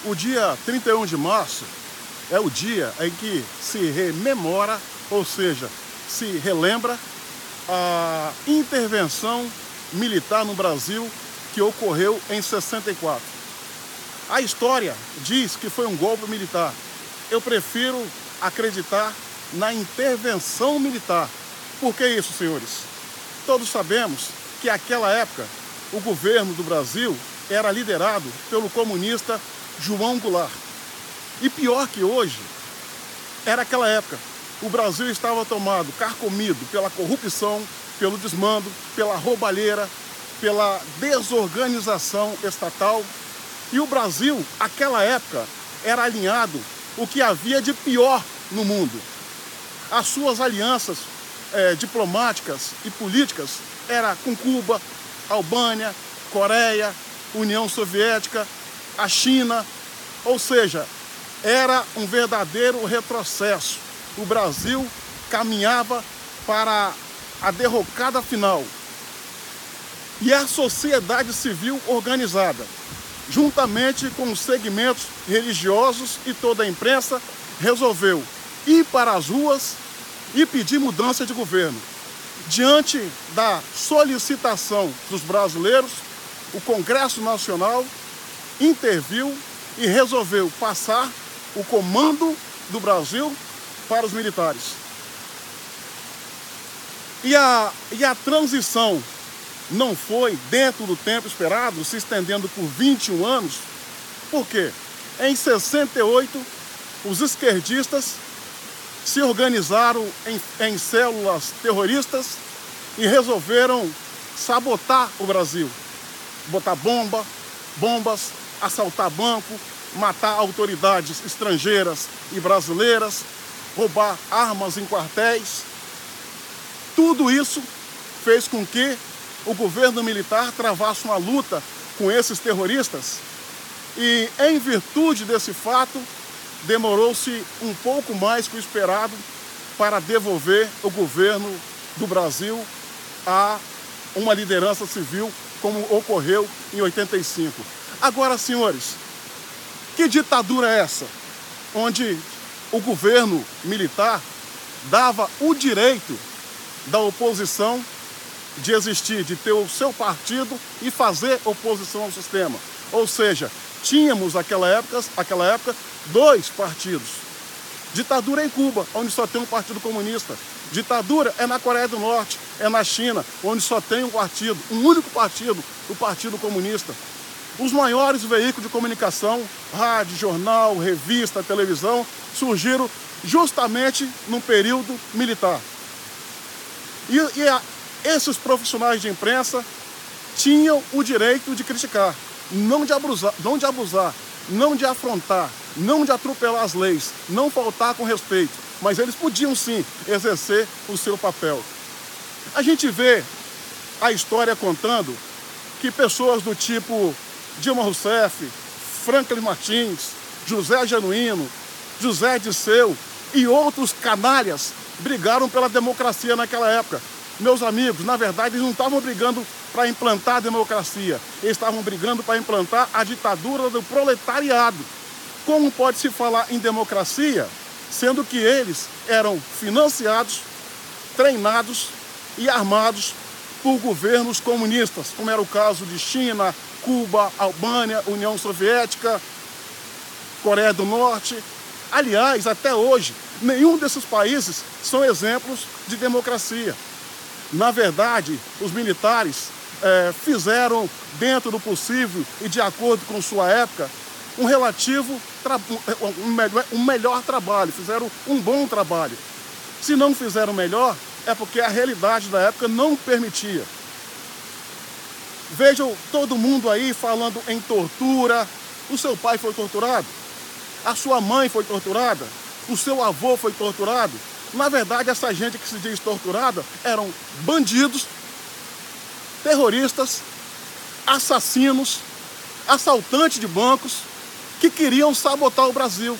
O dia 31 de março é o dia em que se rememora, ou seja, se relembra a intervenção militar no Brasil que ocorreu em 64. A história diz que foi um golpe militar. Eu prefiro acreditar na intervenção militar. Por que isso, senhores? Todos sabemos que naquela época o governo do Brasil era liderado pelo comunista João Goulart. E pior que hoje, era aquela época. O Brasil estava tomado, carcomido pela corrupção, pelo desmando, pela roubalheira, pela desorganização estatal. E o Brasil, naquela época, era alinhado o que havia de pior no mundo. As suas alianças diplomáticas e políticas eram com Cuba, Albânia, Coreia, União Soviética, a China, ou seja, era um verdadeiro retrocesso. O Brasil caminhava para a derrocada final. E a sociedade civil organizada, juntamente com os segmentos religiosos e toda a imprensa, resolveu ir para as ruas e pedir mudança de governo. Diante da solicitação dos brasileiros, o Congresso Nacional interviu e resolveu passar o comando do Brasil para os militares. E a transição não foi dentro do tempo esperado, se estendendo por 21 anos. Por quê? Em 68, os esquerdistas se organizaram em células terroristas e resolveram sabotar o Brasil. Botar bombas, assaltar banco, matar autoridades estrangeiras e brasileiras, roubar armas em quartéis. Tudo isso fez com que o governo militar travasse uma luta com esses terroristas e, em virtude desse fato, demorou-se um pouco mais que o esperado para devolver o governo do Brasil a uma liderança civil, como ocorreu em 85. Agora, senhores, que ditadura é essa? Onde o governo militar dava o direito da oposição de existir, de ter o seu partido e fazer oposição ao sistema. Ou seja, tínhamos naquela época 2 partidos. Ditadura é em Cuba, onde só tem um partido comunista. Ditadura é na Coreia do Norte, é na China, onde só tem um partido, um único partido, o Partido Comunista. Os maiores veículos de comunicação, rádio, jornal, revista, televisão, surgiram justamente no período militar. Esses profissionais de imprensa tinham o direito de criticar, não de abusar, não de afrontar, não de atropelar as leis, não faltar com respeito, mas eles podiam sim exercer o seu papel. A gente vê a história contando que pessoas do tipo Dilma Rousseff, Franklin Martins, José Genuíno, José Disseu e outros canalhas brigaram pela democracia naquela época. Meus amigos, na verdade, eles não estavam brigando para implantar a democracia, eles estavam brigando para implantar a ditadura do proletariado. Como pode se falar em democracia, sendo que eles eram financiados, treinados e armados por governos comunistas, como era o caso de China, Cuba, Albânia, União Soviética, Coreia do Norte. Aliás, até hoje, nenhum desses países são exemplos de democracia. Na verdade, os militares fizeram, dentro do possível e de acordo com sua época, um melhor trabalho, fizeram um bom trabalho. Se não fizeram melhor, é porque a realidade da época não permitia. Vejam todo mundo aí falando em tortura. O seu pai foi torturado, a sua mãe foi torturada, o seu avô foi torturado. Na verdade, essa gente que se diz torturada eram bandidos, terroristas, assassinos, assaltantes de bancos que queriam sabotar o Brasil.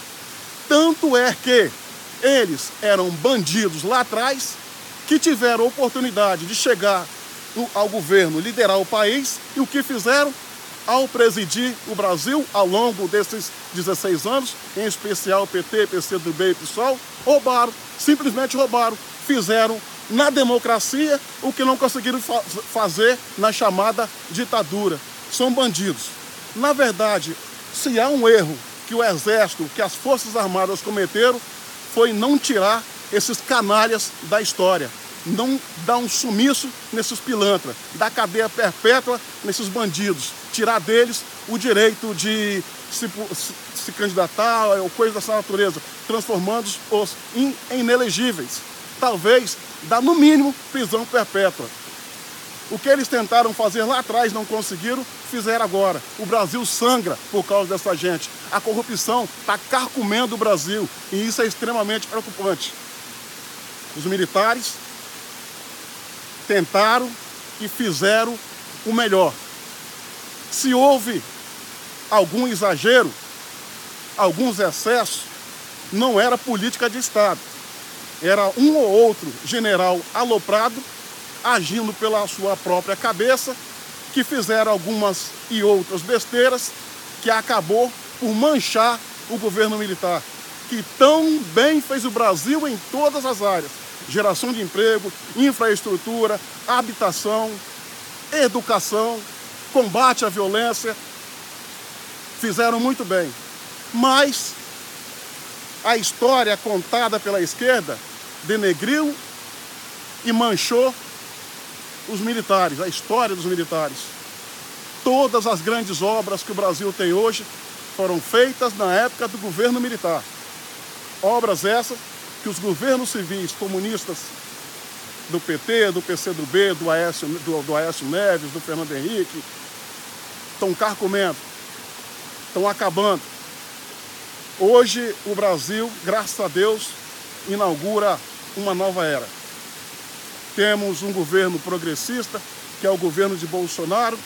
Tanto é que eles eram bandidos lá atrás que tiveram a oportunidade de chegar ao governo, liderar o país, e o que fizeram? ao presidir o Brasil ao longo desses 16 anos, em especial PT, PCdoB e PSOL, roubaram, simplesmente roubaram, fizeram na democracia o que não conseguiram fazer na chamada ditadura. São bandidos. Na verdade, se há um erro que o Exército, que as Forças Armadas cometeram, foi não tirar esses canalhas da história, não dar um sumiço nesses pilantras, dar cadeia perpétua nesses bandidos, tirar deles o direito de se candidatar ou coisa dessa natureza, transformando-os em inelegíveis. Talvez dar no mínimo prisão perpétua. O que eles tentaram fazer lá atrás, não conseguiram, fizeram agora. O Brasil sangra por causa dessa gente. A corrupção está carcomendo o Brasil e isso é extremamente preocupante. Os militares tentaram e fizeram o melhor. Se houve algum exagero, alguns excessos, não era política de Estado. Era um ou outro general aloprado, agindo pela sua própria cabeça, que fizeram algumas e outras besteiras, que acabou por manchar o governo militar, que tão bem fez o Brasil em todas as áreas. Geração de emprego, infraestrutura, habitação, educação, combate à violência. Fizeram muito bem. Mas a história contada pela esquerda denegriu e manchou os militares, a história dos militares. Todas as grandes obras que o Brasil tem hoje foram feitas na época do governo militar. Obras essas que os governos civis comunistas do PT, do PCdoB, do Aécio Neves, do Fernando Henrique, estão carcomendo, estão acabando. Hoje o Brasil, graças a Deus, inaugura uma nova era. Temos um governo progressista, que é o governo de Bolsonaro,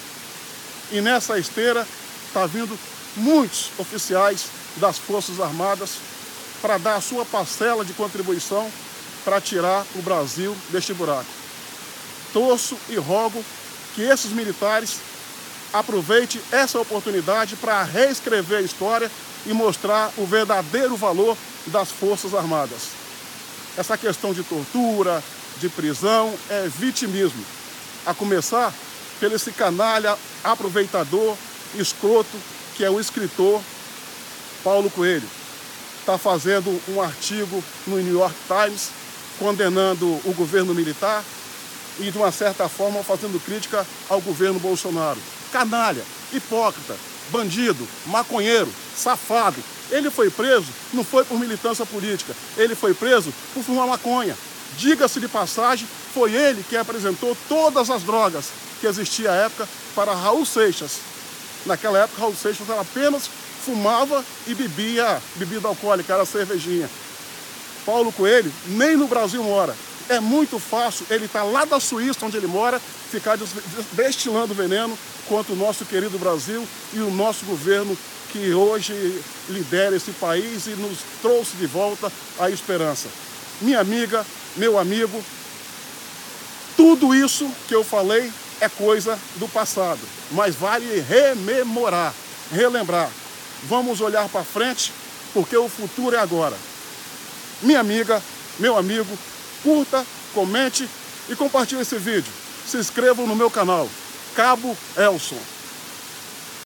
e nessa esteira está vindo muitos oficiais das Forças Armadas para dar a sua parcela de contribuição para tirar o Brasil deste buraco. Torço e rogo que esses militares aproveitem essa oportunidade para reescrever a história e mostrar o verdadeiro valor das Forças Armadas. Essa questão de tortura, de prisão, é vitimismo. A começar pelo esse canalha aproveitador, escroto, que é o escritor Paulo Coelho. Está fazendo um artigo no New York Times condenando o governo militar e, de uma certa forma, fazendo crítica ao governo Bolsonaro. Canalha, hipócrita, bandido, maconheiro, safado. Ele foi preso, não foi por militância política, ele foi preso por fumar maconha. Diga-se de passagem, foi ele que apresentou todas as drogas que existiam à época para Raul Seixas. Naquela época, Raul Seixas apenas fumava e bebia bebida alcoólica, era cervejinha. Paulo Coelho nem no Brasil mora. É muito fácil ele estar lá da Suíça, onde ele mora, ficar destilando veneno contra o nosso querido Brasil e o nosso governo que hoje lidera esse país e nos trouxe de volta a esperança. Minha amiga, meu amigo, tudo isso que eu falei é coisa do passado, mas vale rememorar, relembrar. Vamos olhar para frente, porque o futuro é agora. Minha amiga, meu amigo, curta, comente e compartilhe esse vídeo. Se inscrevam no meu canal, Cabo Elson.